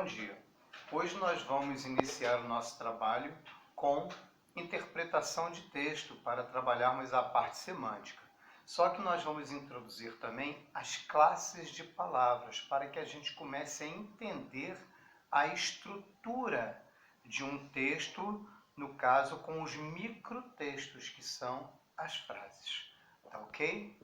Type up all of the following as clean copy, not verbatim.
Bom dia. Hoje nós vamos iniciar o nosso trabalho com interpretação de texto para trabalharmos a parte semântica. Só que nós vamos introduzir também as classes de palavras para que a gente comece a entender a estrutura de um texto, no caso com os microtextos, que são as frases. Tá ok?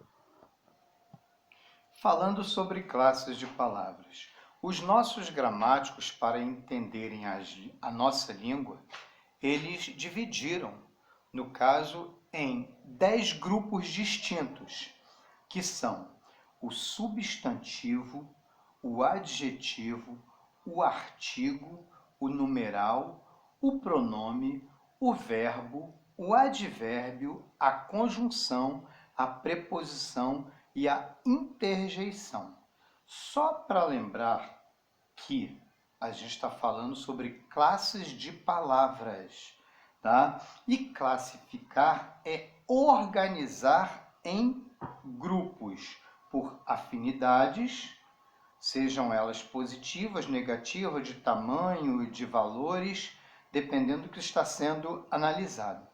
Falando sobre classes de palavras. Os nossos gramáticos, para entenderem a nossa língua, eles dividiram, no caso, em 10 grupos distintos, que são o substantivo, o adjetivo, o artigo, o numeral, o pronome, o verbo, o advérbio, a conjunção, a preposição e a interjeição. Só para lembrar que a gente está falando sobre classes de palavras, tá? E classificar é organizar em grupos por afinidades, sejam elas positivas, negativas, de tamanho e de valores, dependendo do que está sendo analisado.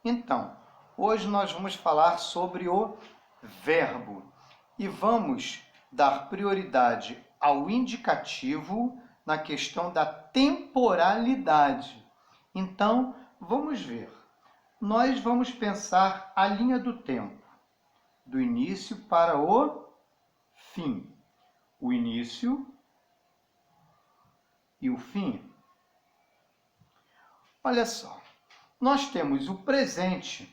Então, hoje nós vamos falar sobre o verbo e vamos dar prioridade ao indicativo na questão da temporalidade. Então, vamos ver. Nós vamos pensar a linha do tempo, do início para o fim. O início e o fim. Olha só, nós temos o presente,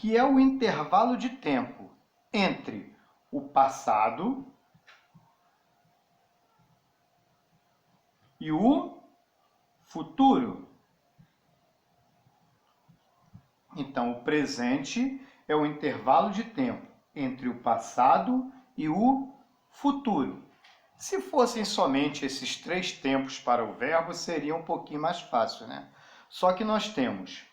que é o intervalo de tempo entre o passado e o futuro. Então, o presente é o intervalo de tempo entre o passado e o futuro. Se fossem somente esses 3 tempos para o verbo, seria um pouquinho mais fácil, né? Só que nós temos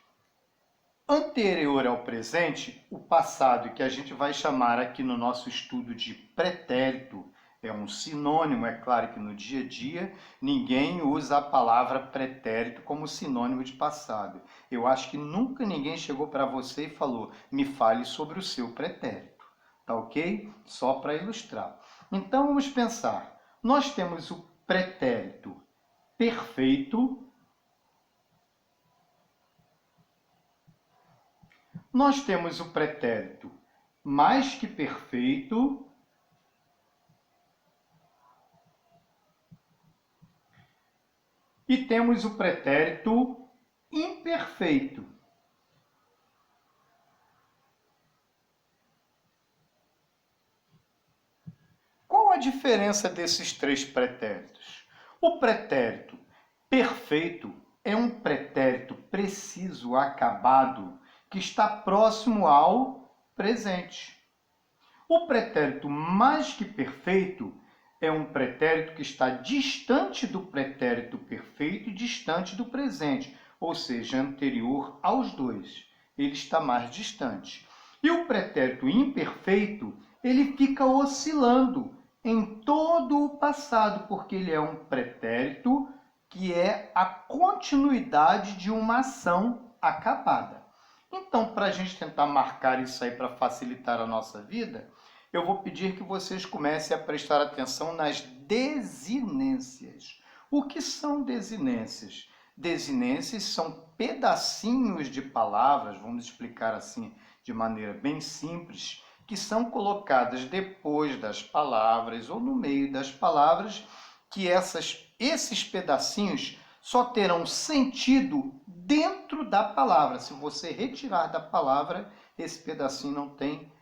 anterior ao presente, o passado, que a gente vai chamar aqui no nosso estudo de pretérito, é um sinônimo. É claro que no dia a dia ninguém usa a palavra pretérito como sinônimo de passado. Eu acho que nunca ninguém chegou para você e falou: me fale sobre o seu pretérito. Tá ok? Só para ilustrar. Então vamos pensar. Nós temos o pretérito perfeito. Nós temos o pretérito mais que perfeito e temos o pretérito imperfeito. Qual a diferença desses 3 pretéritos? O pretérito perfeito é um pretérito preciso, acabado, que está próximo ao presente. O pretérito mais que perfeito é um pretérito que está distante do pretérito perfeito e distante do presente, ou seja, anterior aos dois. Ele está mais distante. E o pretérito imperfeito, ele fica oscilando em todo o passado, porque ele é um pretérito que é a continuidade de uma ação acabada. Então, para a gente tentar marcar isso aí para facilitar a nossa vida, eu vou pedir que vocês comecem a prestar atenção nas desinências. O que são desinências? Desinências são pedacinhos de palavras, vamos explicar assim de maneira bem simples, que são colocadas depois das palavras ou no meio das palavras, que esses pedacinhos só terão sentido dentro da palavra. Se você retirar da palavra, esse pedacinho não tem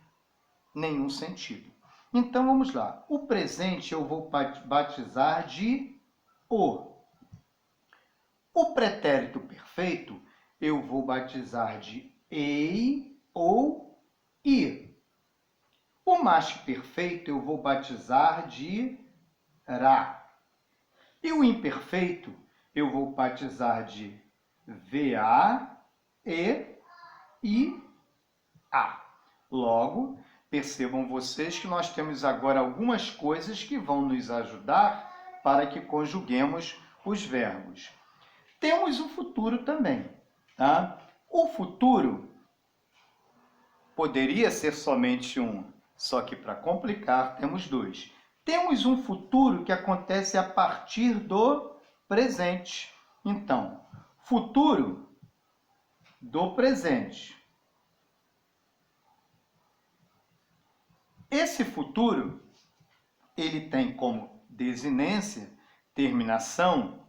nenhum sentido. Então vamos lá. O presente eu vou batizar de o. O pretérito perfeito eu vou batizar de ei ou i. O mais que perfeito eu vou batizar de ra. E o imperfeito eu vou batizar de va e i a. Logo, percebam vocês que nós temos agora algumas coisas que vão nos ajudar para que conjuguemos os verbos. Temos o futuro também, tá? O futuro poderia ser somente um, só que para complicar temos dois. Temos um futuro que acontece a partir do presente. Então, futuro do presente. Esse futuro, ele tem como desinência, terminação,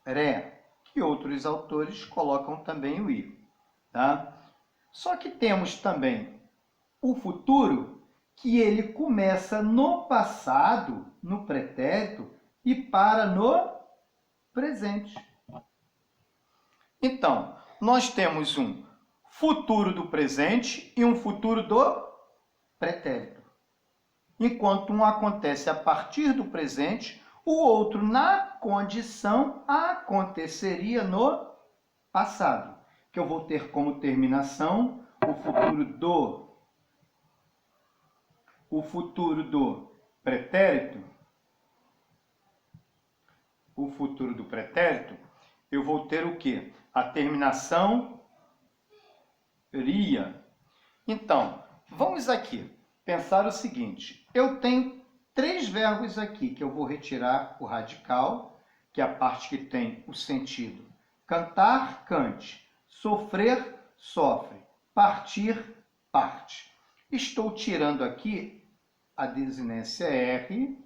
ré, que outros autores colocam também o i, tá? Só que temos também o futuro, que ele começa no passado, no pretérito, e para no presente. Então, nós temos um futuro do presente e um futuro do pretérito. Enquanto um acontece a partir do presente, o outro, na condição, aconteceria no passado, que eu vou ter como terminação o futuro do pretérito. O futuro do pretérito, eu vou ter o quê? A terminação ria. Então, vamos aqui pensar o seguinte. Eu tenho três verbos aqui, que eu vou retirar o radical, que é a parte que tem o sentido. Cantar, cante. Sofrer, sofre. Partir, parte. Estou tirando aqui a desinência R,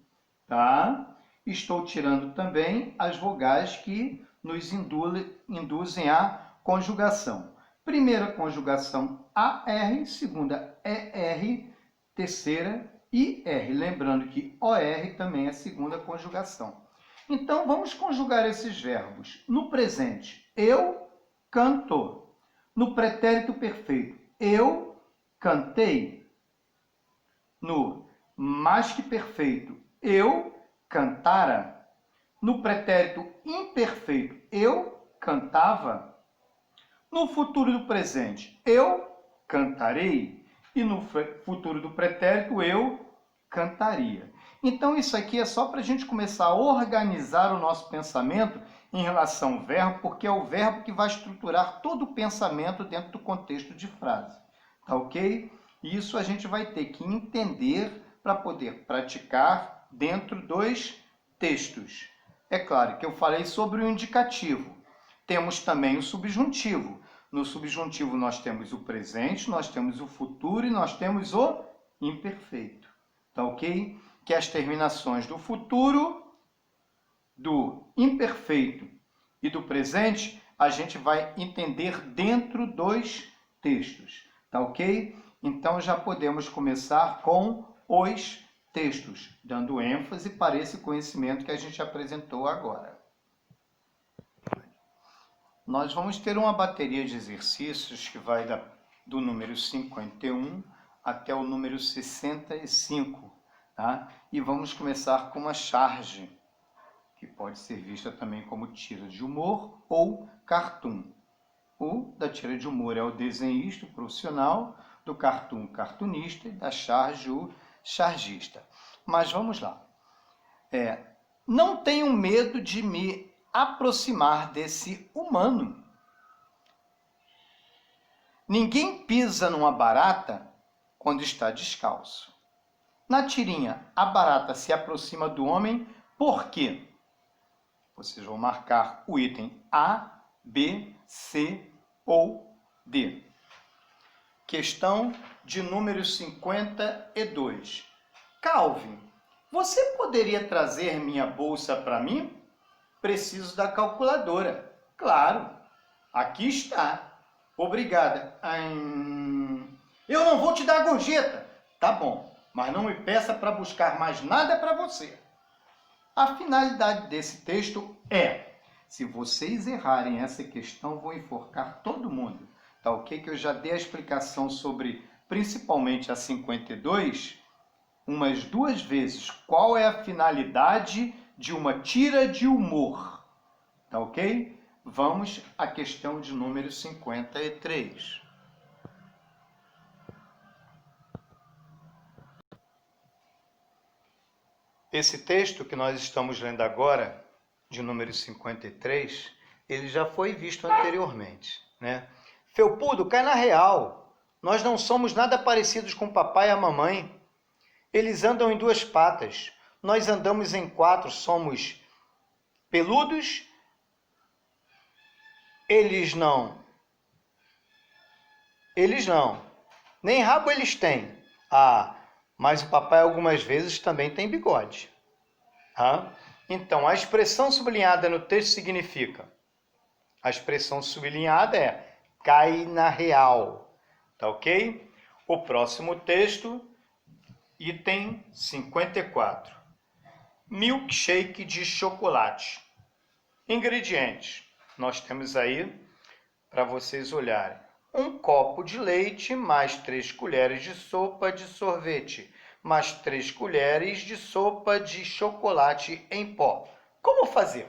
tá? Estou tirando também as vogais que nos induzem à conjugação. Primeira conjugação AR, segunda ER, terceira IR. Lembrando que OR também é segunda conjugação. Então, vamos conjugar esses verbos. No presente, eu canto. No pretérito perfeito, eu cantei. No mais que perfeito, eu cantara. No pretérito imperfeito, eu cantava. No futuro do presente, eu cantarei. E no futuro do pretérito, eu cantaria. Então, isso aqui é só para a gente começar a organizar o nosso pensamento em relação ao verbo, porque é o verbo que vai estruturar todo o pensamento dentro do contexto de frase. Tá ok? Isso a gente vai ter que entender para poder praticar dentro dos textos. É claro que eu falei sobre o indicativo. Temos também o subjuntivo. No subjuntivo nós temos o presente, nós temos o futuro e nós temos o imperfeito. Tá ok? Que as terminações do futuro, do imperfeito e do presente a gente vai entender dentro dos textos. Tá ok? Então já podemos começar com os textos, dando ênfase para esse conhecimento que a gente apresentou agora. Nós vamos ter uma bateria de exercícios que vai do número 51 até o número 65, tá? E vamos começar com uma charge, que pode ser vista também como tira de humor ou cartoon. O da tira de humor é o desenhista, o profissional, do cartoon, o cartunista, e da charge, o chargista. Mas vamos lá. Não tenho medo de me aproximar desse humano. Ninguém pisa numa barata quando está descalço. Na tirinha, a barata se aproxima do homem por quê? Vocês vão marcar o item A, B, C ou D. Questão de número 52. Calvin, você poderia trazer minha bolsa para mim? Preciso da calculadora. Claro, aqui está. Obrigada. Eu não vou te dar a gorjeta. Tá bom, mas não me peça para buscar mais nada para você. A finalidade desse texto é, se vocês errarem essa questão, vou enforcar todo mundo. Tá ok? Que eu já dei a explicação sobre, principalmente a 52, umas 2 vezes. Qual é a finalidade de uma tira de humor? Tá ok? Vamos à questão de número 53. Esse texto que nós estamos lendo agora, de número 53, ele já foi visto anteriormente, né? Felpudo, cai na real. Nós não somos nada parecidos com o papai e a mamãe. Eles andam em duas patas. Nós andamos em quatro, somos peludos. Eles não. Eles não. Nem rabo eles têm. Ah, mas o papai algumas vezes também tem bigode. Ah? Então, a expressão sublinhada no texto significa... A expressão sublinhada é cai na real. Tá ok? O próximo texto, item 54. Milkshake de chocolate. Ingredientes. Nós temos aí, para vocês olharem, 1 copo de leite, mais 3 colheres de sopa de sorvete, mais 3 colheres de sopa de chocolate em pó. Como fazer?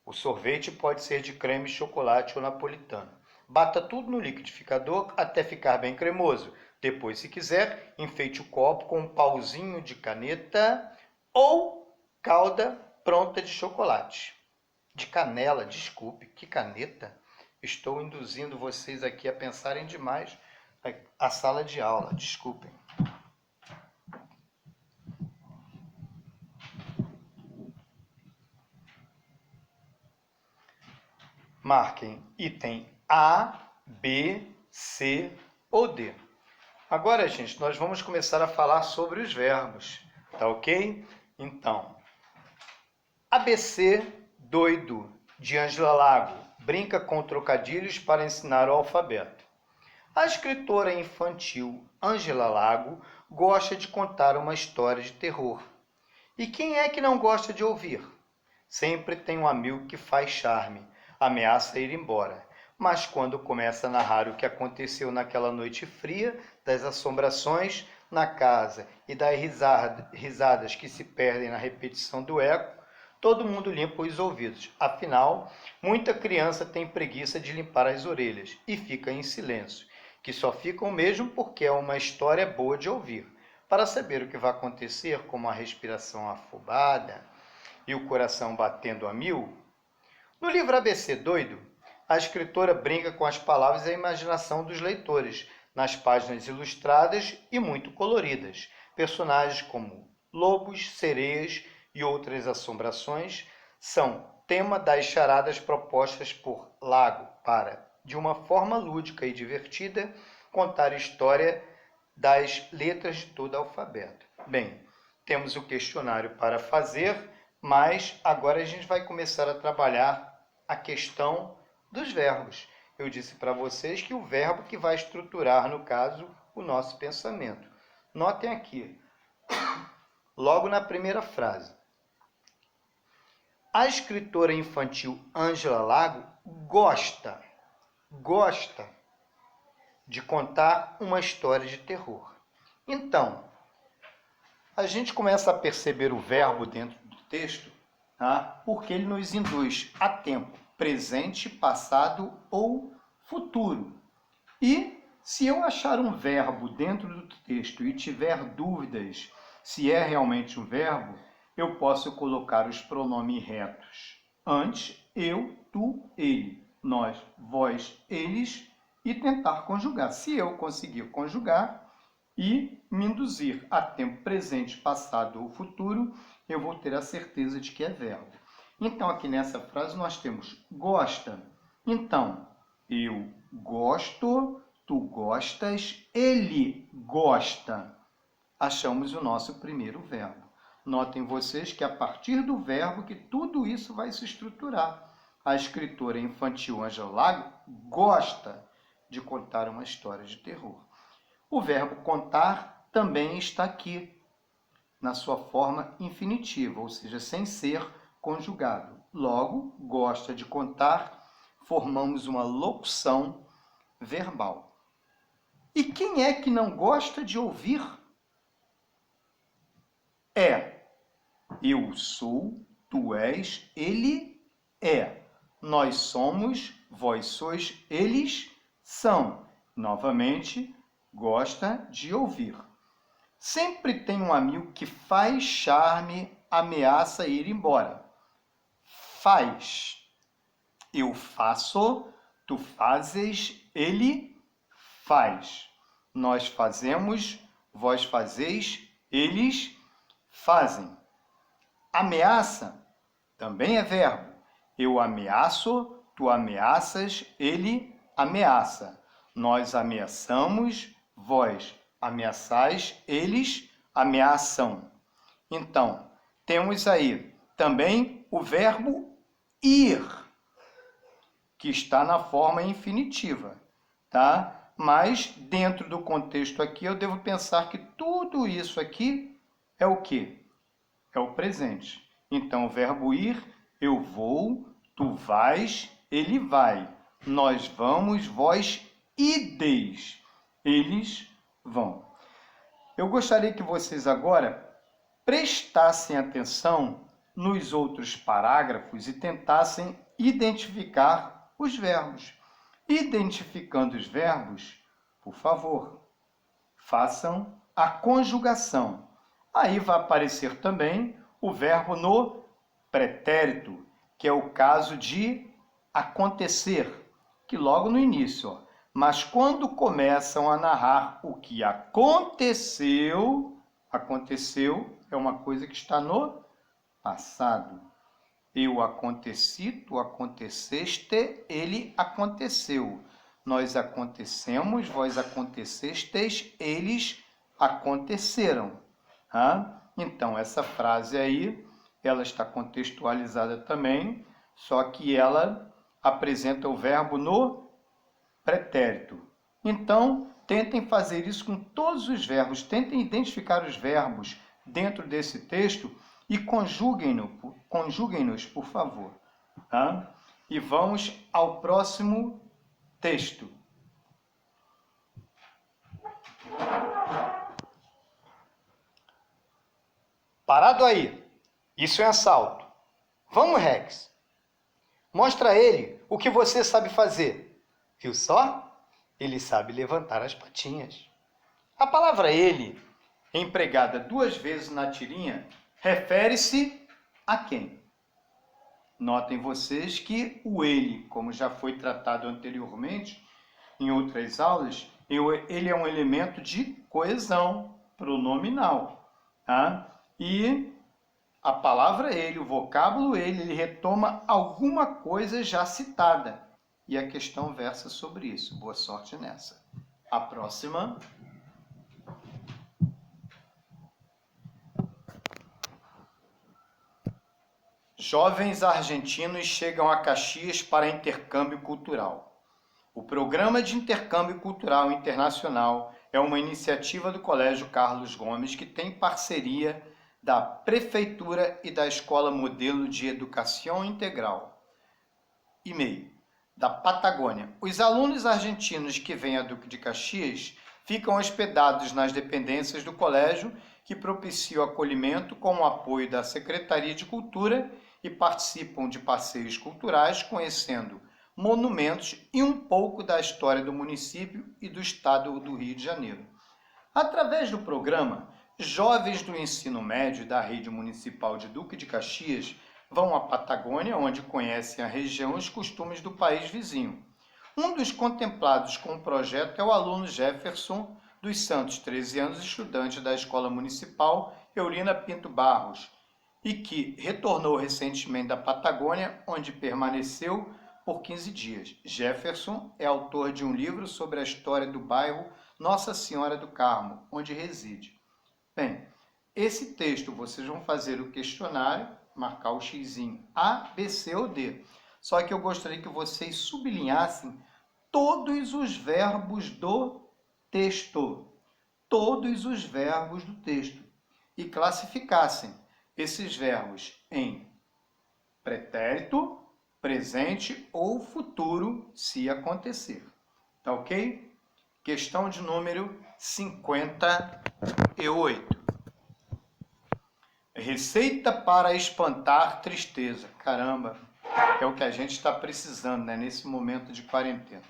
O sorvete pode ser de creme, chocolate ou napolitano. Bata tudo no liquidificador até ficar bem cremoso. Depois, se quiser, enfeite o copo com um pauzinho de caneta ou calda pronta de chocolate. De canela, desculpe, que caneta? Estou induzindo vocês aqui a pensarem demais a sala de aula, desculpem. Marquem item A, B, C ou D. Agora, gente, nós vamos começar a falar sobre os verbos, tá ok? Então, ABC doido, de Ângela Lago, brinca com trocadilhos para ensinar o alfabeto. A escritora infantil Ângela Lago gosta de contar uma história de terror. E quem é que não gosta de ouvir? Sempre tem um amigo que faz charme, ameaça ir embora. Mas quando começa a narrar o que aconteceu naquela noite fria, das assombrações na casa e das risadas que se perdem na repetição do eco, todo mundo limpa os ouvidos. Afinal, muita criança tem preguiça de limpar as orelhas e fica em silêncio, que só ficam mesmo porque é uma história boa de ouvir. Para saber o que vai acontecer, como a respiração afobada e o coração batendo a mil, no livro ABC Doido, a escritora brinca com as palavras e a imaginação dos leitores, nas páginas ilustradas e muito coloridas. Personagens como lobos, sereias e outras assombrações são tema das charadas propostas por Lago para, de uma forma lúdica e divertida, contar a história das letras de todo o alfabeto. Bem, temos o questionário para fazer, mas agora a gente vai começar a trabalhar a questão dos verbos. Eu disse para vocês que o verbo que vai estruturar, no caso, o nosso pensamento. Notem aqui, logo na primeira frase. A escritora infantil Ângela Lago gosta de contar uma história de terror. Então, a gente começa a perceber o verbo dentro do texto, tá? Porque ele nos induz a tempo presente, passado ou futuro. E se eu achar um verbo dentro do texto e tiver dúvidas se é realmente um verbo, eu posso colocar os pronomes retos antes, eu, tu, ele, nós, vós, eles, e tentar conjugar. Se eu conseguir conjugar e me induzir a tempo presente, passado ou futuro, eu vou ter a certeza de que é verbo. Então, aqui nessa frase nós temos gosta. Então, eu gosto, tu gostas, ele gosta. Achamos o nosso primeiro verbo. Notem vocês que a partir do verbo que tudo isso vai se estruturar. A escritora infantil Ângela Lago gosta de contar uma história de terror. O verbo contar também está aqui, na sua forma infinitiva, ou seja, sem ser conjugado. Logo, gosta de contar, formamos uma locução verbal. E quem é que não gosta de ouvir? É. Eu sou, tu és, ele é. Nós somos, vós sois, eles são. Novamente, gosta de ouvir. Sempre tem um amigo que faz charme, ameaça ir embora. Faz. Eu faço, tu fazes, ele faz. Nós fazemos, vós fazeis, eles fazem. Ameaça também é verbo. Eu ameaço, tu ameaças, ele ameaça. Nós ameaçamos, vós ameaçais, eles ameaçam. Então, temos aí também o verbo ir, que está na forma infinitiva, tá? Mas dentro do contexto aqui eu devo pensar que tudo isso aqui é o quê? É o presente. Então, o verbo ir, eu vou, tu vais, ele vai. Nós vamos, vós ides, eles vão. Eu gostaria que vocês agora prestassem atenção nos outros parágrafos e tentassem identificar os verbos. Identificando os verbos, por favor, façam a conjugação. Aí vai aparecer também o verbo no pretérito, que é o caso de acontecer, que logo no início, ó. Mas quando começam a narrar o que aconteceu, aconteceu é uma coisa que está no passado. Eu aconteci, tu aconteceste, ele aconteceu. Nós acontecemos, vós acontecestes, eles aconteceram. Então, essa frase aí, ela está contextualizada também, só que ela apresenta o verbo no pretérito. Então, tentem fazer isso com todos os verbos, tentem identificar os verbos dentro desse texto e conjuguem-nos, por favor. Tá? E vamos ao próximo texto. Parado aí. Isso é assalto. Vamos, Rex. Mostra a ele o que você sabe fazer. Viu só? Ele sabe levantar as patinhas. A palavra ele, empregada 2 vezes na tirinha, refere-se a quem? Notem vocês que o ele, como já foi tratado anteriormente em outras aulas, ele é um elemento de coesão pronominal. Tá? E a palavra ele, o vocábulo ele retoma alguma coisa já citada. E a questão versa sobre isso. Boa sorte nessa. A próxima. Jovens argentinos chegam a Caxias para intercâmbio cultural. O Programa de Intercâmbio Cultural Internacional é uma iniciativa do Colégio Carlos Gomes que tem parceria da Prefeitura e da Escola Modelo de Educação Integral, e-mail, da Patagônia. Os alunos argentinos que vêm a Duque de Caxias ficam hospedados nas dependências do colégio, que propicia o acolhimento com o apoio da Secretaria de Cultura e participam de passeios culturais, conhecendo monumentos e um pouco da história do município e do estado do Rio de Janeiro. Através do programa, jovens do ensino médio da rede municipal de Duque de Caxias vão à Patagônia, onde conhecem a região e os costumes do país vizinho. Um dos contemplados com o projeto é o aluno Jefferson dos Santos, 13 anos, estudante da Escola Municipal Eurina Pinto Barros, e que retornou recentemente da Patagônia, onde permaneceu por 15 dias. Jefferson é autor de um livro sobre a história do bairro Nossa Senhora do Carmo, onde reside. Bem, esse texto vocês vão fazer o questionário, marcar o xizinho A, B, C ou D. Só que eu gostaria que vocês sublinhassem todos os verbos do texto. Todos os verbos do texto. E classificassem esses verbos em pretérito, presente ou futuro, se acontecer. Tá ok? Questão de número 58. Receita para espantar tristeza. Caramba, é o que a gente está precisando, né, nesse momento de quarentena.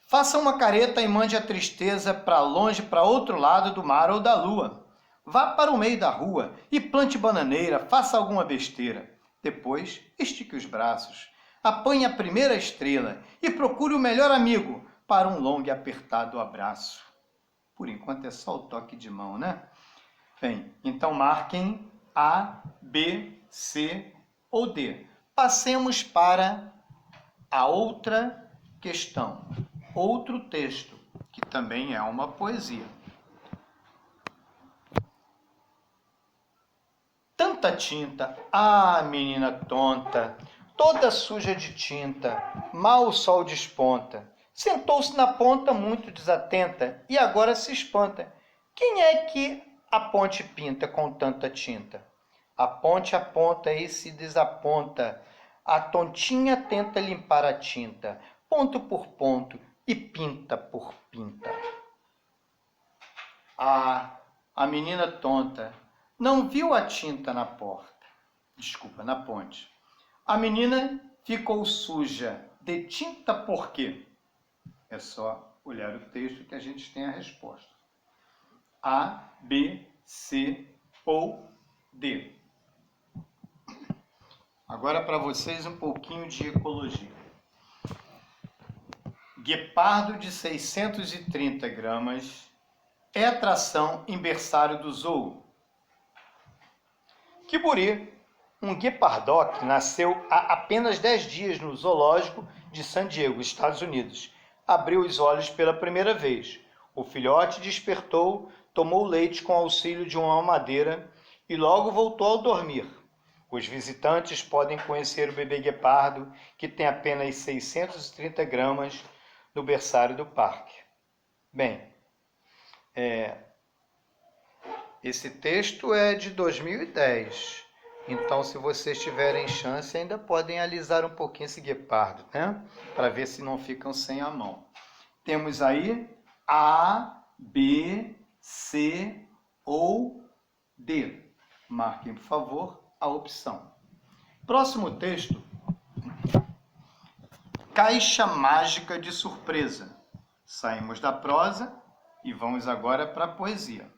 Faça uma careta e mande a tristeza para longe, para outro lado do mar ou da lua. Vá para o meio da rua e plante bananeira, faça alguma besteira. Depois, estique os braços, apanhe a primeira estrela e procure o melhor amigo para um longo e apertado abraço. Por enquanto é só o toque de mão, né? Bem, então marquem A, B, C ou D. Passemos para a outra questão, outro texto, que também é uma poesia. Tanta tinta, ah, menina tonta, toda suja de tinta, mal o sol desponta. Sentou-se na ponta muito desatenta e agora se espanta. Quem é que a ponte pinta com tanta tinta? A ponte aponta e se desaponta. A tontinha tenta limpar a tinta, ponto por ponto e pinta por pinta. Ah, a menina tonta não viu a tinta na na ponte. A menina ficou suja de tinta por quê? É só olhar o texto que a gente tem a resposta. A, B, C ou D. Agora para vocês um pouquinho de ecologia. Guepardo de 630 gramas é atração em berçário do zoo. Kiburi, um guepardoque, nasceu há apenas 10 dias no zoológico de San Diego, Estados Unidos. Abriu os olhos pela primeira vez. O filhote despertou, tomou leite com auxílio de uma mamadeira e logo voltou ao dormir. Os visitantes podem conhecer o bebê guepardo, que tem apenas 630 gramas, no berçário do parque. Bem, esse texto é de 2010, então se vocês tiverem chance ainda podem alisar um pouquinho esse guepardo, né? Para ver se não ficam sem a mão. Temos aí A, B, C ou D. Marquem, por favor, a opção. Próximo texto. Caixa mágica de surpresa. Saímos da prosa e vamos agora para a poesia.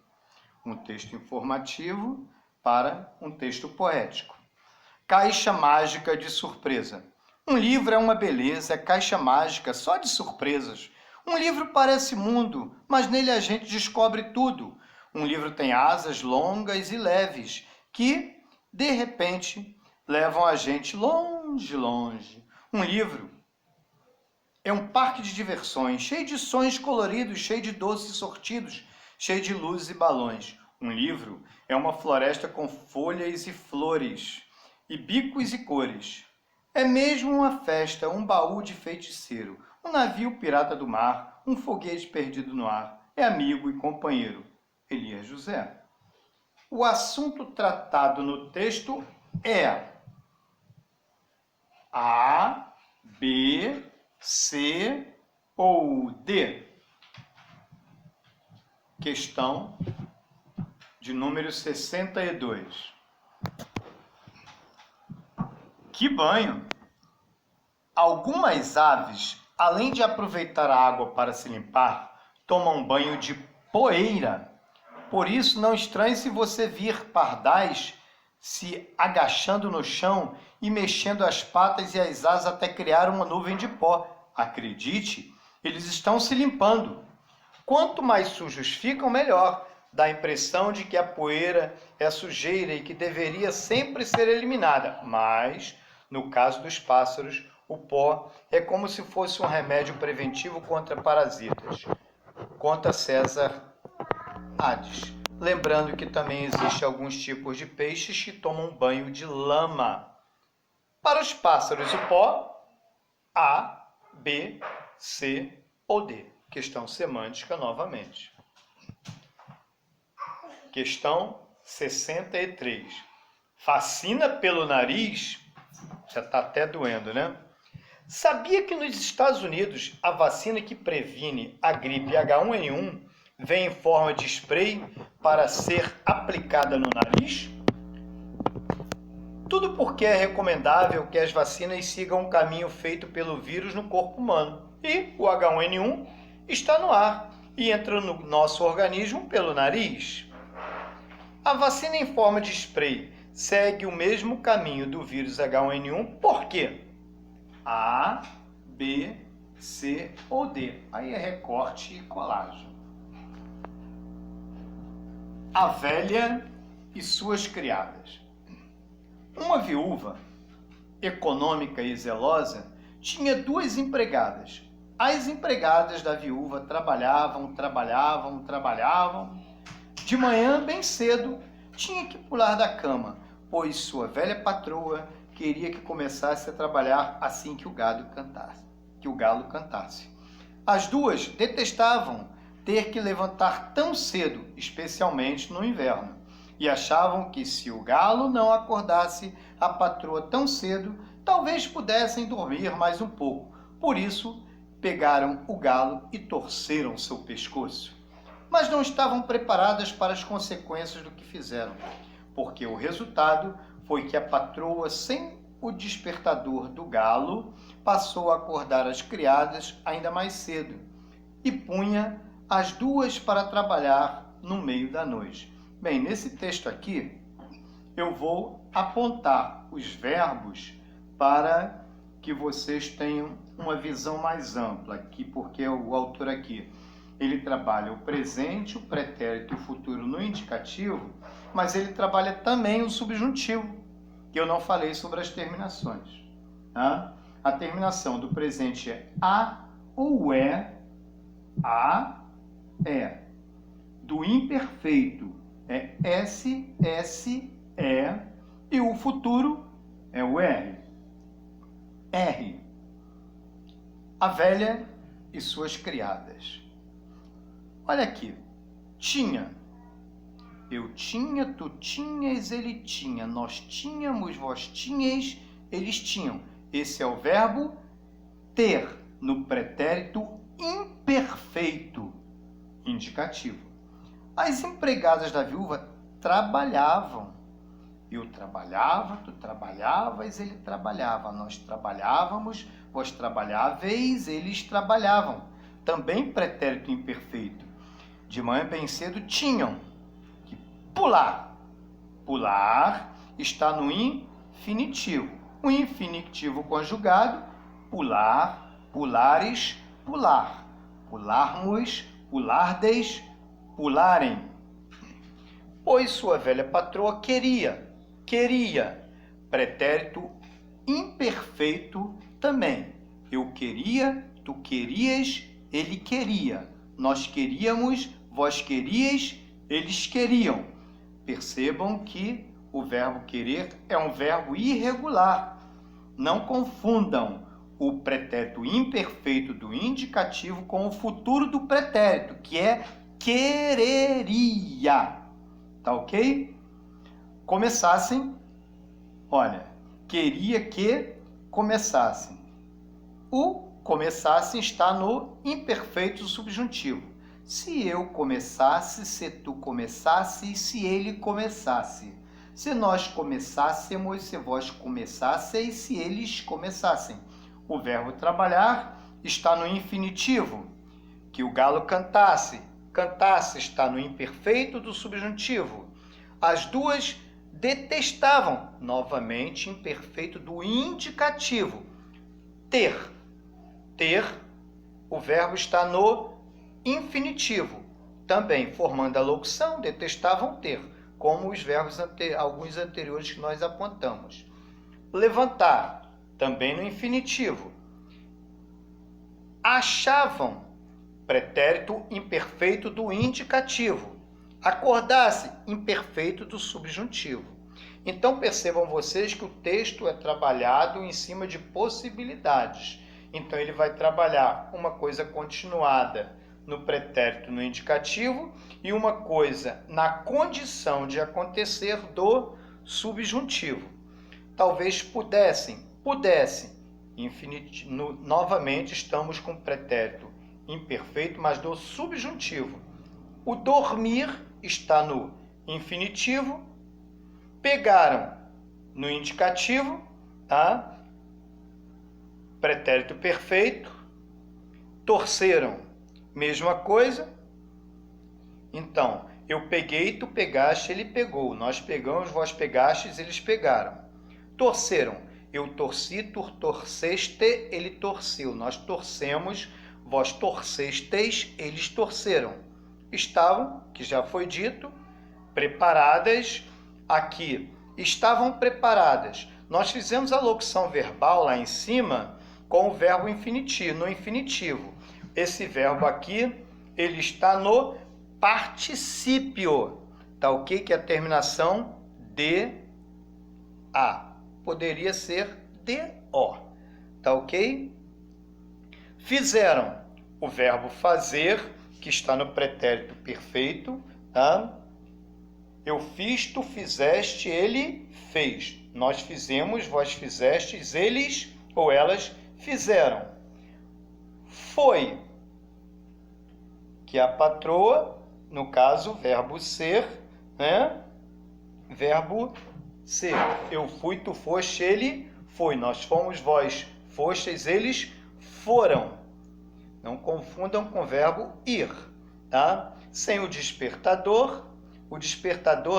Um texto informativo para um texto poético. Caixa mágica de surpresa. Um livro é uma beleza, é caixa mágica só de surpresas. Um livro parece mundo, mas nele a gente descobre tudo. Um livro tem asas longas e leves que, de repente, levam a gente longe, longe. Um livro é um parque de diversões, cheio de sonhos coloridos, cheio de doces sortidos, cheio de luzes e balões. Um livro é uma floresta com folhas e flores, e bicos e cores. É mesmo uma festa, um baú de feiticeiro, um navio pirata do mar, um foguete perdido no ar. É amigo e companheiro. Elias José. O assunto tratado no texto é A, B, C ou D? Questão de número 62. Que banho! Algumas aves, além de aproveitar a água para se limpar, tomam banho de poeira. Por isso, não estranhe se você vir pardais se agachando no chão e mexendo as patas e as asas até criar uma nuvem de pó. Acredite, eles estão se limpando. Quanto mais sujos ficam, melhor. Dá a impressão de que a poeira é sujeira e que deveria sempre ser eliminada. Mas, no caso dos pássaros, o pó é como se fosse um remédio preventivo contra parasitas. Conta César Hades. Lembrando que também existem alguns tipos de peixes que tomam banho de lama. Para os pássaros, o pó, A, B, C ou D. Questão semântica novamente. Questão 63. Fascina pelo nariz? Já está até doendo, né? Sabia que nos Estados Unidos a vacina que previne a gripe H1N1 vem em forma de spray para ser aplicada no nariz? Tudo porque é recomendável que as vacinas sigam o caminho feito pelo vírus no corpo humano. E o H1N1 está no ar e entra no nosso organismo pelo nariz. A vacina em forma de spray segue o mesmo caminho do vírus H1N1, por quê? A, B, C ou D. Aí é recorte e colagem. A velha e suas criadas. Uma viúva, econômica e zelosa, tinha 2 empregadas. As empregadas da viúva trabalhavam. De manhã, bem cedo, tinha que pular da cama, pois sua velha patroa queria que começasse a trabalhar assim que o galo cantasse. As 2 detestavam ter que levantar tão cedo, especialmente no inverno, e achavam que se o galo não acordasse a patroa tão cedo, talvez pudessem dormir mais um pouco. Por isso, pegaram o galo e torceram seu pescoço. Mas não estavam preparadas para as consequências do que fizeram, porque o resultado foi que a patroa, sem o despertador do galo, passou a acordar as criadas ainda mais cedo e punha as 2 para trabalhar no meio da noite. Bem, nesse texto aqui, eu vou apontar os verbos para que vocês tenham uma visão mais ampla aqui, porque o autor aqui, ele trabalha o presente, o pretérito e o futuro no indicativo, mas ele trabalha também o subjuntivo, que eu não falei sobre as terminações. Tá? A terminação do presente é a ou é, a, é. Do imperfeito é S, S, E, e o futuro é o R. R. A velha e suas criadas. Olha aqui. Tinha. Eu tinha, tu tinhas, ele tinha. Nós tínhamos, vós tinhas, eles tinham. Esse é o verbo ter no pretérito imperfeito indicativo. As empregadas da viúva trabalhavam. Eu trabalhava, tu trabalhavas, ele trabalhava. Nós trabalhávamos, vós trabalháveis, eles trabalhavam. Também pretérito imperfeito. De manhã bem cedo tinham que pular. Pular está no infinitivo. O infinitivo conjugado, pular, pulares, pular. Pularmos, pulardes, pularem. Pois sua velha patroa queria. Pretérito imperfeito também. Eu queria, tu querias, ele queria. Nós queríamos, vós querias, eles queriam. Percebam que o verbo querer é um verbo irregular. Não confundam o pretérito imperfeito do indicativo com o futuro do pretérito, que é quereria. Tá ok? Começassem, olha, queria que começassem. O começassem está no imperfeito subjuntivo. Se eu começasse, se tu começasse, se ele começasse. Se nós começássemos, se vós começasseis, se eles começassem. O verbo trabalhar está no infinitivo. Que o galo cantasse. Cantasse está no imperfeito do subjuntivo. As 2 detestavam, novamente, imperfeito do indicativo. Ter. Ter, o verbo está no infinitivo. Também formando a locução, detestavam ter, como os verbos alguns anteriores que nós apontamos. Levantar, também no infinitivo. Achavam, pretérito imperfeito do indicativo. Acordar-se, imperfeito do subjuntivo. Então percebam vocês que o texto é trabalhado em cima de possibilidades. Então ele vai trabalhar uma coisa continuada no pretérito no indicativo e uma coisa na condição de acontecer do subjuntivo. Talvez pudessem. Novamente estamos com o pretérito imperfeito, mas do subjuntivo. O dormir está no infinitivo. Pegaram no indicativo, tá? Pretérito perfeito. Torceram, mesma coisa. Então, eu peguei, tu pegaste, ele pegou. Nós pegamos, vós pegastes, eles pegaram. Torceram, eu torci, tu torceste, ele torceu. Nós torcemos, vós torcestes, eles torceram. Estavam, que já foi dito, preparadas. Aqui, estavam preparadas. Nós fizemos a locução verbal lá em cima com o verbo infinitivo, no infinitivo. Esse verbo aqui, ele está no particípio, tá ok? Que é a terminação de A. Poderia ser DO, tá ok? Fizeram, o verbo fazer, que está no pretérito perfeito, tá? Eu fiz, tu fizeste, ele fez. Nós fizemos, vós fizestes, eles ou elas fizeram. Foi, que é a patroa, no caso, verbo ser, né? Verbo ser. Eu fui, tu foste, ele foi. Nós fomos, vós fostes, eles foram. Não confundam com o verbo ir, tá? Sem o despertador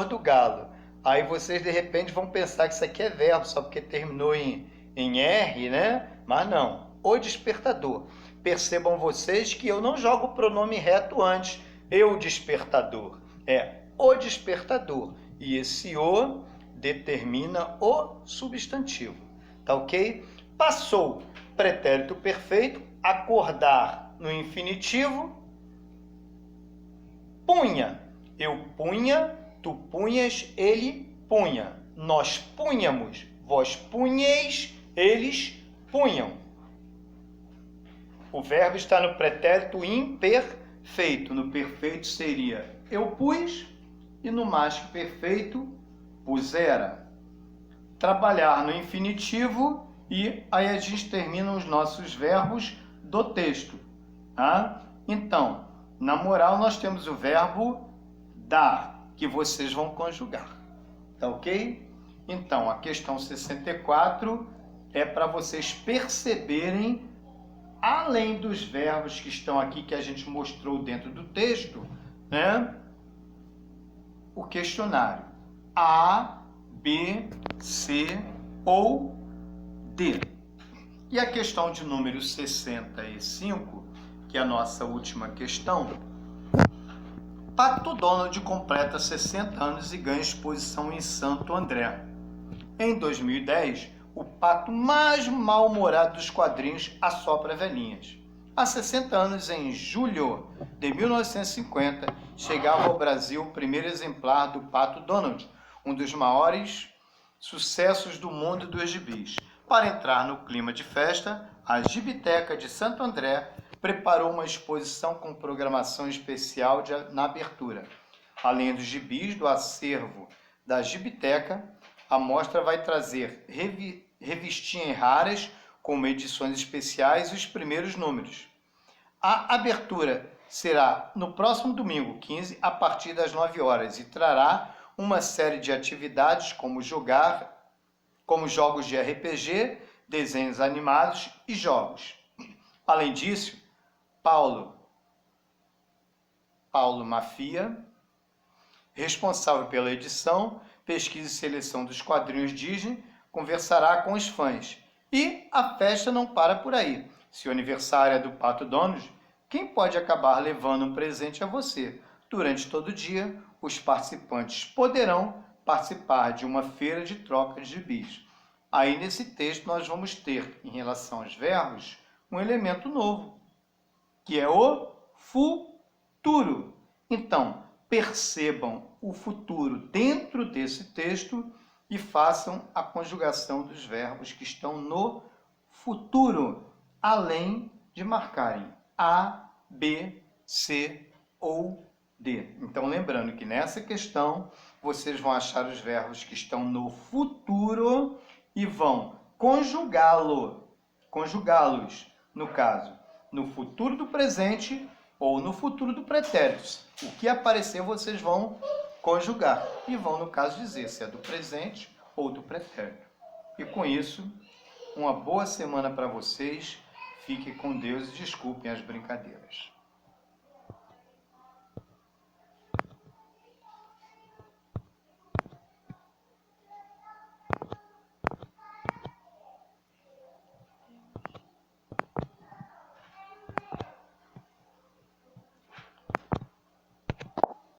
do galo. Aí vocês, de repente, vão pensar que isso aqui é verbo, só porque terminou em R, né? Mas não. O despertador. Percebam vocês que eu não jogo o pronome reto antes. Eu despertador. É o despertador. E esse o determina o substantivo. Tá ok? Passou. Pretérito perfeito. Acordar no infinitivo. Punha. Eu punha, tu punhas, ele punha. Nós punhamos, vós punheis, eles punham. O verbo está no pretérito imperfeito. No perfeito seria eu pus e no mais que perfeito pusera. Trabalhar no infinitivo e aí a gente termina os nossos verbos do texto. Tá? Então, na moral nós temos o verbo dar, que vocês vão conjugar. Tá ok? Então, a questão 64 é para vocês perceberem, além dos verbos que estão aqui, que a gente mostrou dentro do texto, né? O questionário. A, B, C ou D. E a questão de número 65, que é a nossa última questão. Pato Donald completa 60 anos e ganha exposição em Santo André. Em 2010, o pato mais mal-humorado dos quadrinhos assopra velhinhas. Há 60 anos, em julho de 1950, chegava ao Brasil o primeiro exemplar do Pato Donald, um dos maiores sucessos do mundo dos gibis. Para entrar no clima de festa, a Gibiteca de Santo André preparou uma exposição com programação especial na abertura. Além dos gibis do acervo da Gibiteca, a mostra vai trazer revistinhas raras, como edições especiais e os primeiros números. A abertura será no próximo domingo, 15, a partir das 9 horas, e trará uma série de atividades como jogos de RPG, desenhos animados e jogos. Além disso, Paulo Mafia, responsável pela edição, pesquisa e seleção dos quadrinhos Disney, conversará com os fãs. E a festa não para por aí. Se o aniversário é do Pato Donald, quem pode acabar levando um presente a você? Durante todo o dia, os participantes poderão participar de uma feira de troca de gibis. Aí nesse texto nós vamos ter, em relação aos verbos, um elemento novo, que é o futuro. Então, percebam o futuro dentro desse texto e façam a conjugação dos verbos que estão no futuro, além de marcarem A, B, C ou D. Então, lembrando que nessa questão, vocês vão achar os verbos que estão no futuro e vão conjugá-los, no caso, no futuro do presente ou no futuro do pretérito. O que aparecer, vocês vão conjugar e vão, no caso, dizer se é do presente ou do pretérito. E com isso, uma boa semana para vocês. Fique com Deus e desculpem as brincadeiras.